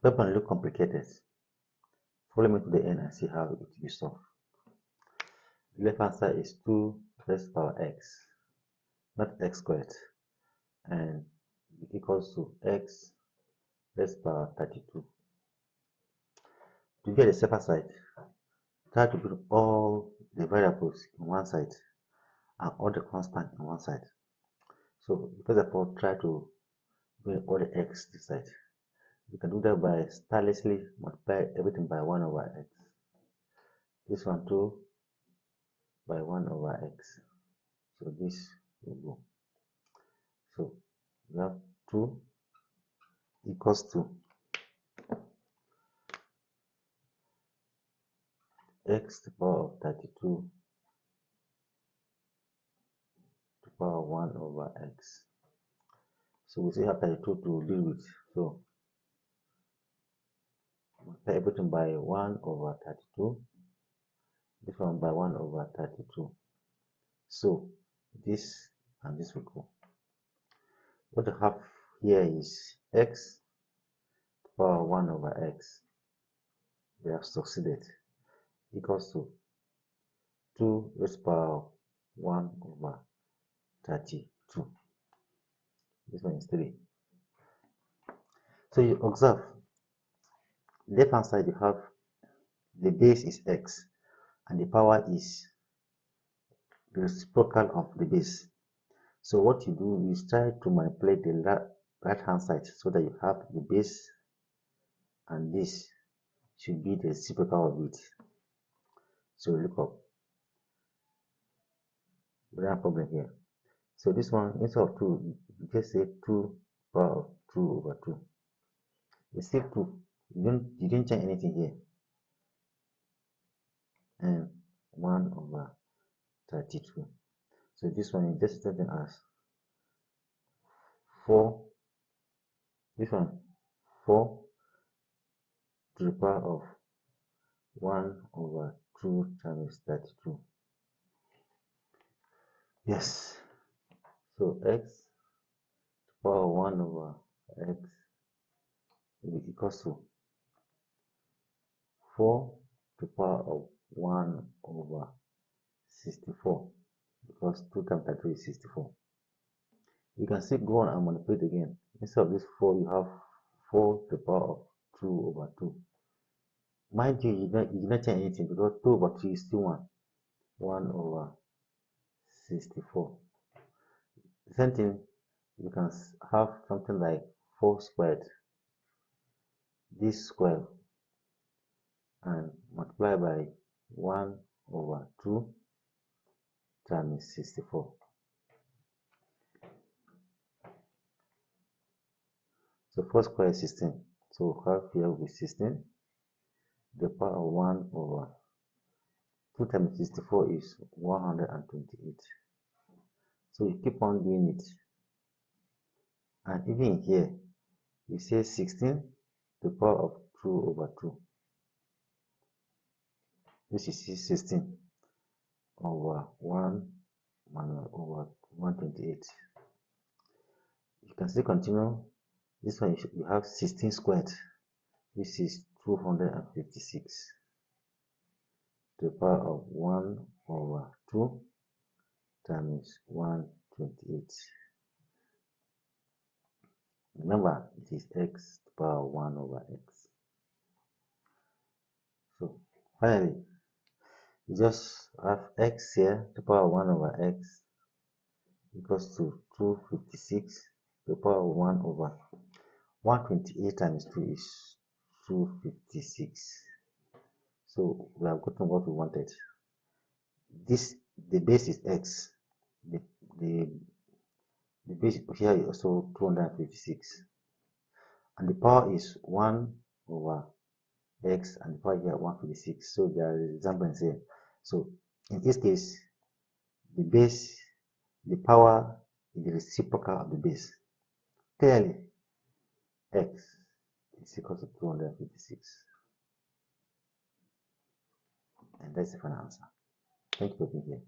Problem look complicated. Follow me to the end and see how it will be solved. The left hand side is 2 raised to power x, not x squared, and it equals to x raised to power 32. To get the safer side, try to put all the variables in one side and all the constants in one side. So first of all, try to bring all the x this side. You can do that by stylishly multiply everything by 1 over x. This one too by 1 over x. So this will go. So we have 2 equals to x to the power of 32 to the power 1 over x. So we still have 32 to deal with. So multiply everything by 1 over 32. This one by 1 over 32. So this and this will go. What I have here is x to the power 1 over x. We have succeeded. Equals to 2 raised to the power 1 over 32. This one is 3. So you observe, left hand side you have the base is x and the power is the reciprocal of the base. So what you do is try to manipulate the right hand side so that you have the base and this should be the reciprocal of it. So look up. We don't have a problem here. So this one, instead of 2, you just say 2 power of 2 over 2. It's still 2. You didn't change anything here. And 1 over 32. So this one is just something as 4. This one 4 to the power of 1 over 2 times 32. Yes. So x to the power 1 over x will be equals to 4 to the power of 1 over 64, because 2 times 32 is 64. You can still go on and manipulate again. Instead of this 4, you have 4 to the power of 2 over 2. Mind you, you did not change anything because 2 over 3 is still 1. 1 over 64. The same thing, you can have something like 4 squared. This square and multiply by 1 over 2 times 64. So 4 square is 16. So half here will be 16. The power of 1 over 2 times 64 is 128. So you keep on doing it. And even here, you say 16 to the power of 2 over 2. This is 16 over 1 over 128. You can still continue. This one you have 16 squared. This is 256 to the power of 1 over 2 times 128. Remember, it is x to the power 1 over x. So finally, you just have x here to the power 1 over x equals to 256 to the power 1 over 128 times 2 is 256. So we have gotten what we wanted. The base is x. The base here is also 256. And the power is 1 over x and the power here 156. So there is resemblance here. So in this case, the power is the reciprocal of the base. Clearly, x is equal to 256. And that's the final answer. Thank you for being here.